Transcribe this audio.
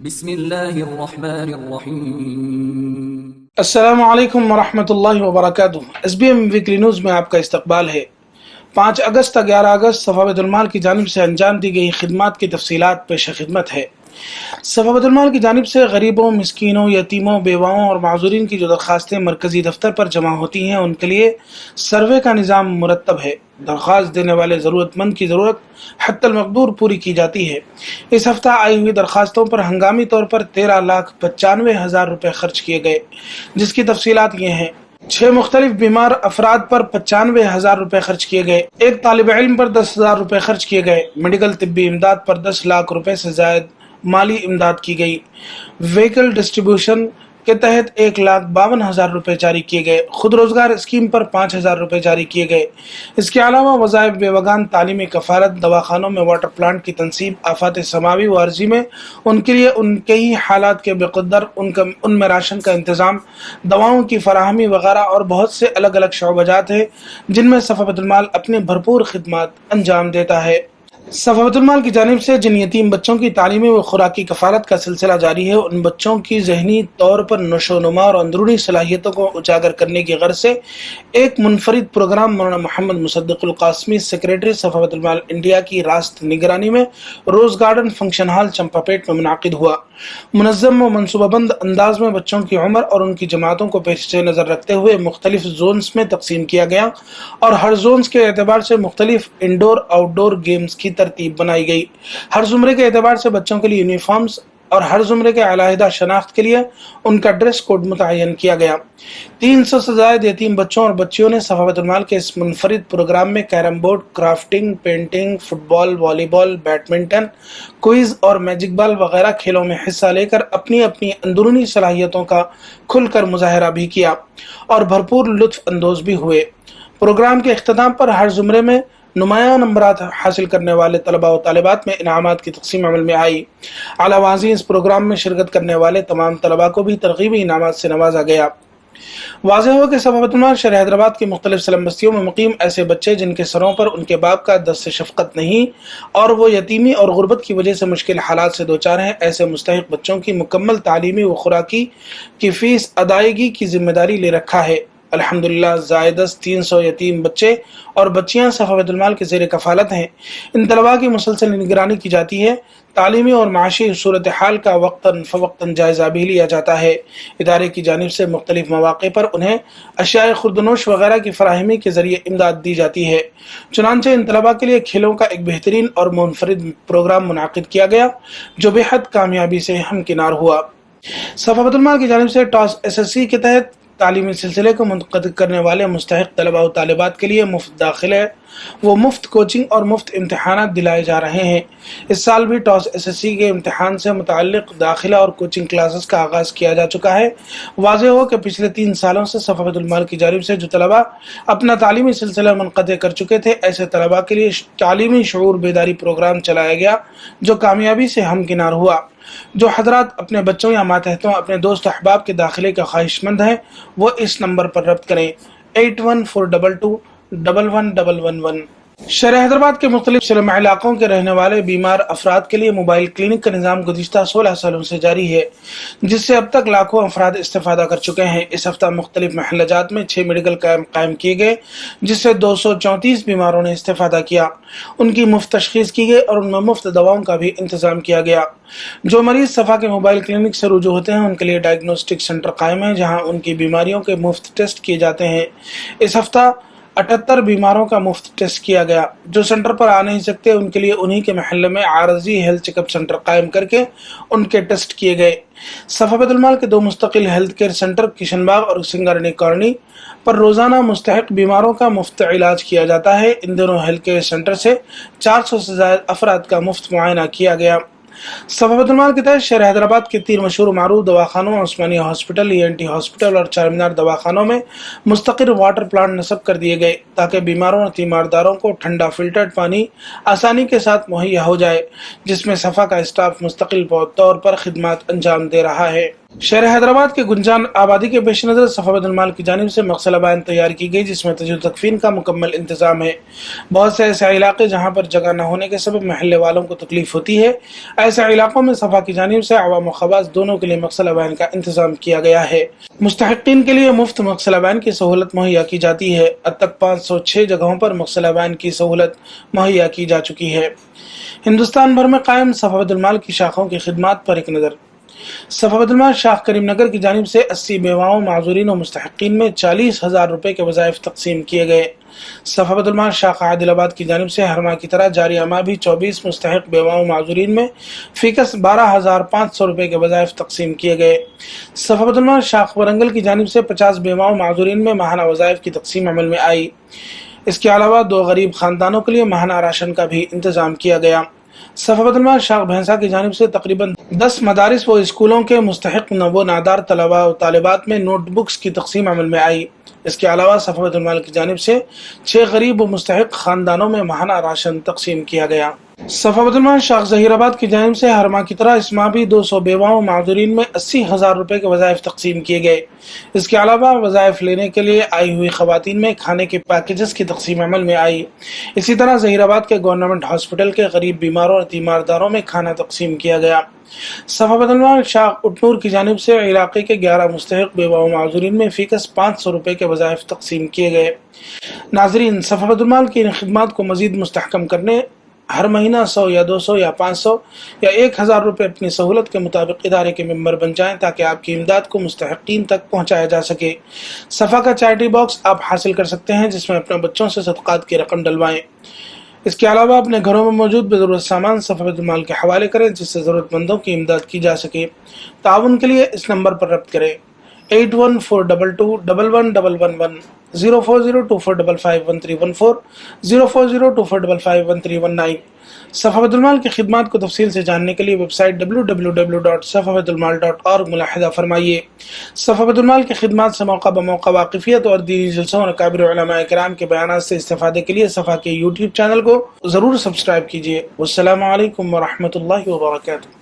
بسم اللہ الرحمن الرحیم۔ السلام علیکم ورحمۃ اللہ وبرکاتہ۔ S B M weekly news میں آپ کا استقبال ہے۔ 5 اگست تا 11 اگست صفا بیت المال کی جانب سے انجام دی گئی خدمات کی تفصیلات پیش خدمت ہے۔ صفا بیت المال کی جانب سے غریبوں، مسکینوں، یتیموں، بیواؤں اور معذورین کی جو درخواستیں مرکزی دفتر پر جمع ہوتی ہیں ان کے لیے سروے کا نظام مرتب ہے۔ درخواست دینے والے ضرورت مند کی ضرورت حتی المقدور پوری کی جاتی ہے۔ اس ہفتہ آئی ہوئی درخواستوں پر ہنگامی طور پر 13,95,000 روپے خرچ کیے گئے، جس کی تفصیلات یہ ہیں۔ 6 مختلف بیمار افراد پر 95,000 روپے خرچ کیے گئے، ایک طالب علم پر 10,000 روپے خرچ کیے گئے، میڈیکل طبی امداد پر 10 لاکھ روپے سے زائد مالی امداد کی گئی، وہیکل ڈسٹریبیوشن کے تحت 1,52,000 روپے جاری کیے گئے، خود روزگار اسکیم پر 5,000 روپے جاری کیے گئے۔ اس کے علاوہ وظائف بیوگان، تعلیمی کفالت، دواخانوں میں واٹر پلانٹ کی تنصیب، آفات سماوی و عارضی میں ان کے لیے ان کے ہی حالات کے بقدر ان میں راشن کا انتظام، دواؤں کی فراہمی وغیرہ اور بہت سے الگ الگ شعبہ جات ہیں جن میں صفا بیت المال اپنی بھرپور خدمات انجام دیتا ہے۔ صفا بیت المال کی جانب سے جن یتیم بچوں کی تعلیمی و خوراکی کفالت کا سلسلہ جاری ہے، ان بچوں کی ذہنی طور پر نشو و نما اور اندرونی صلاحیتوں کو اجاگر کرنے کی غرض سے ایک منفرد پروگرام مولانا محمد مصدق القاسمی، سیکریٹری صفا بیت المال انڈیا کی راست نگرانی میں روز گارڈن فنکشن ہال چمپا پیٹ میں منعقد ہوا۔ منظم و منصوبہ بند انداز میں بچوں کی عمر اور ان کی جماعتوں کو پیش نظر رکھتے ہوئے مختلف زونز میں تقسیم کیا گیا اور ہر زونز کے اعتبار سے مختلف انڈور آؤٹ ڈور گیمز کی ترتیب بنائی گئی۔ ہر زمرے کے اعتبار سے بچوں کے لیے یونیفارمز اور ہر زمرے کے علیحدہ شناخت کے لیے ان کا ڈریس کوڈ متعین کیا گیا۔ 300 سے زائد یتیم بچوں اور بچیوں نے صفا بیت المال کے اس منفرد پروگرام میں carrom board, crafting, painting, football, volleyball, badminton, quiz اور میجک بال وغیرہ کھیلوں میں حصہ لے کر اپنی اپنی اندرونی صلاحیتوں کا کھل کر مظاہرہ بھی کیا اور بھرپور لطف اندوز بھی ہوئے۔ پروگرام کے اختتام پر ہر زمرے میں نمایاں نمبرات حاصل کرنے والے طلباء و طالبات میں انعامات کی تقسیم عمل میں آئی۔ اعلیٰ واضح اس پروگرام میں شرکت کرنے والے تمام طلباء کو بھی ترغیبی انعامات سے نوازا گیا۔ واضح ہو کہ صفا بیت المال شہر حیدرآباد کی مختلف سلم بستیوں میں مقیم ایسے بچے جن کے سروں پر ان کے باپ کا دست شفقت نہیں اور وہ یتیمی اور غربت کی وجہ سے مشکل حالات سے دوچار ہیں، ایسے مستحق بچوں کی مکمل تعلیمی و خوراکی کی فیس ادائیگی کی ذمہ داری لے رکھا ہے۔ الحمدللہ زائد از 300 یتیم بچے اور بچیاں صفا بیت المال کے زیر کفالت ہیں۔ ان طلباء کی مسلسل نگرانی کی جاتی ہے، تعلیمی اور معاشی صورتحال کا وقتاً فوقتاً جائزہ بھی لیا جاتا ہے۔ ادارے کی جانب سے مختلف مواقع پر انہیں اشیاء خوردنوش وغیرہ کی فراہمی کے ذریعے امداد دی جاتی ہے۔ چنانچہ ان طلباء کے لیے کھیلوں کا ایک بہترین اور منفرد پروگرام منعقد کیا گیا جو بے حد کامیابی سے ہمکنار ہوا۔ صفا بیت المال کی جانب سے ٹاس SSC کے تحت تعلیمی سلسلے کو منعقد کرنے والے مستحق طلباء و طالبات کے لیے مفت داخلے وہ مفت کوچنگ اور مفت امتحانات دلائے جا رہے ہیں۔ اس سال بھی ٹاس SSC کے امتحان سے متعلق داخلہ اور کوچنگ کلاسز کا آغاز کیا جا چکا ہے۔ واضح ہو کہ پچھلے 3 سالوں سے صفا بیت المال کی جانب سے جو طلباء اپنا تعلیمی سلسلہ منقطع کر چکے تھے، ایسے طلباء کے لیے تعلیمی شعور بیداری پروگرام چلایا گیا جو کامیابی سے ہمکنار ہوا۔ جو حضرات اپنے بچوں یا ماتحتوں اپنے دوست احباب کے داخلے کا خواہش مند ہیں وہ اس نمبر پر رابطہ کریں 8142211111۔ شہر حیدرآباد کے مختلف سلم علاقوں کے رہنے والے بیمار افراد کے لیے موبائل کلینک کا نظام گزشتہ 16 سالوں سے جاری ہے، جس سے اب تک لاکھوں افراد استفادہ کر چکے ہیں۔ اس ہفتہ مختلف محلہ جات میں 6 میڈیکل کیمپ قائم کیے گئے جس سے 234 بیماروں نے استفادہ کیا، ان کی مفت تشخیص کی گئی اور ان میں مفت دواؤں کا بھی انتظام کیا گیا۔ جو مریض صفا کے موبائل کلینک سے رجوع ہوتے ہیں ان کے لیے ڈائگنوسٹک سینٹر قائم ہے جہاں ان کی بیماریوں کے مفت ٹیسٹ کیے جاتے ہیں۔ اس ہفتہ 78 بیماروں کا مفت ٹیسٹ کیا گیا۔ جو سینٹر پر آ نہیں سکتے ان کے لیے انہی کے محلے میں عارضی ہیلتھ چیک اپ سینٹر قائم کر کے ان کے ٹیسٹ کیے گئے۔ صفا بیت المال کے 2 مستقل ہیلتھ کیئر سینٹر کشن باغ اور سنگارنی کالونی پر روزانہ مستحق بیماروں کا مفت علاج کیا جاتا ہے۔ ان دونوں ہیلتھ کیئر سینٹر سے 400 سے زائد افراد کا مفت معائنہ کیا گیا۔ صفا بیت المال کے تحت شہر حیدرآباد کے 3 مشہور معروف دواخانوں عثمانیہ ہاسپٹل، ENT ہاسپٹل اور چارمینار دواخانوں میں مستقل واٹر پلانٹ نصب کر دیے گئے تاکہ بیماروں اور تیمارداروں کو ٹھنڈا فلٹرڈ پانی آسانی کے ساتھ مہیا ہو جائے، جس میں صفا کا اسٹاف مستقل طور پر خدمات انجام دے رہا ہے۔ شہر حیدرآباد کے گنجان آبادی کے پیش نظر صفا بیت المال کی جانب سے مغسلہ بیان تیار کی گئی، جس میں تجہیز و تکفین کا مکمل انتظام ہے۔ بہت سے ایسے علاقے جہاں پر جگہ نہ ہونے کے سبب محلے والوں کو تکلیف ہوتی ہے، ایسے علاقوں میں صفا کی جانب سے عوام و خواص دونوں کے لیے مغسلہ بیان کا انتظام کیا گیا ہے۔ مستحقین کے لیے مفت مغسلہ بیان کی سہولت مہیا کی جاتی ہے۔ اب تک 506 جگہوں پر مغسلہ بیان کی سہولت مہیا کی جا چکی ہے۔ ہندوستان بھر میں قائم صفا بیت المال کی شاخوں کی خدمات پر ایک نظر۔ صفا بیت المال شاخ کریم نگر کی جانب سے 80 بیواؤں، معذورین و مستحقین میں 40,000 روپے کے وظائف تقسیم کیے گئے۔ صفا بیت المال شاخ عادل آباد کی جانب سے ہر ماہ کی طرح جاریہ ماہ بھی 24 مستحق بیواؤں معذورین میں فی کس 12,500 روپے کے وظائف تقسیم کیے گئے۔ صفا بیت المال شاخ ورنگل کی جانب سے 50 بیواؤں معذورین میں ماہانہ وظائف کی تقسیم عمل میں آئی۔ اس کے علاوہ 2 غریب خاندانوں کے لیے ماہانہ راشن کا بھی انتظام کیا گیا۔ صفا بیت المال شاخ بھینسا کی جانب سے تقریباً 10 مدارس و اسکولوں کے مستحق و نادار طلباء و طالبات میں نوٹ بکس کی تقسیم عمل میں آئی۔ اس کے علاوہ صفا بیت المال کی جانب سے 6 غریب و مستحق خاندانوں میں ماہانہ راشن تقسیم کیا گیا۔ صفا بیت المال شاخ ظہیر آباد کی جانب سے ہر ماہ کی طرح اس ماہ بھی 200 بیواؤں معذورین میں 80,000 روپے کے وظائف تقسیم کیے گئے۔ اس کے علاوہ وظائف لینے کے لیے آئی ہوئی خواتین میں کھانے کے پیکیجز کی تقسیم عمل میں آئی۔ اسی طرح ظہیر آباد کے گورنمنٹ ہاسپٹل کے غریب بیماروں اور تیمارداروں میں کھانا تقسیم کیا گیا۔ صفا بیت المال شاخ اٹنور کی جانب سے علاقے کے 11 مستحق بیواؤں معذورین میں فی کس 500 روپے کے وظائف تقسیم کیے گئے۔ ناظرین، صفا بیت المال کی ان خدمات کو مزید مستحکم کرنے ہر مہینہ 100 یا 200 یا 500 یا 1,000 روپے اپنی سہولت کے مطابق ادارے کے ممبر بن جائیں تاکہ آپ کی امداد کو مستحقین تک پہنچایا جا سکے۔ صفا کا چیریٹی باکس آپ حاصل کر سکتے ہیں، جس میں اپنے بچوں سے صدقات کی رقم ڈلوائیں۔ اس کے علاوہ اپنے گھروں میں موجود بضرورت سامان صفا بیت المال کے حوالے کریں، جس سے ضرورت مندوں کی امداد کی جا سکے۔ تعاون کے لیے اس نمبر پر رابطہ کریں 8142211111 04024551314 04024551319۔ صفا بیت المال کی خدمات کو تفصیل سے جاننے کے لیے ویب سائٹ www.safabetalmal.org ملاحظہ فرمائیے۔ صفا بیت المال کی خدمات سے موقع بموقع واقفیت اور دینی جلسوں اور اکابر علماء کرام کے بیانات سے استفادے کے لیے صفا کے یوٹیوب چینل کو ضرور سبسکرائب کیجیے۔ والسلام علیکم ورحمۃ اللہ وبرکاتہ۔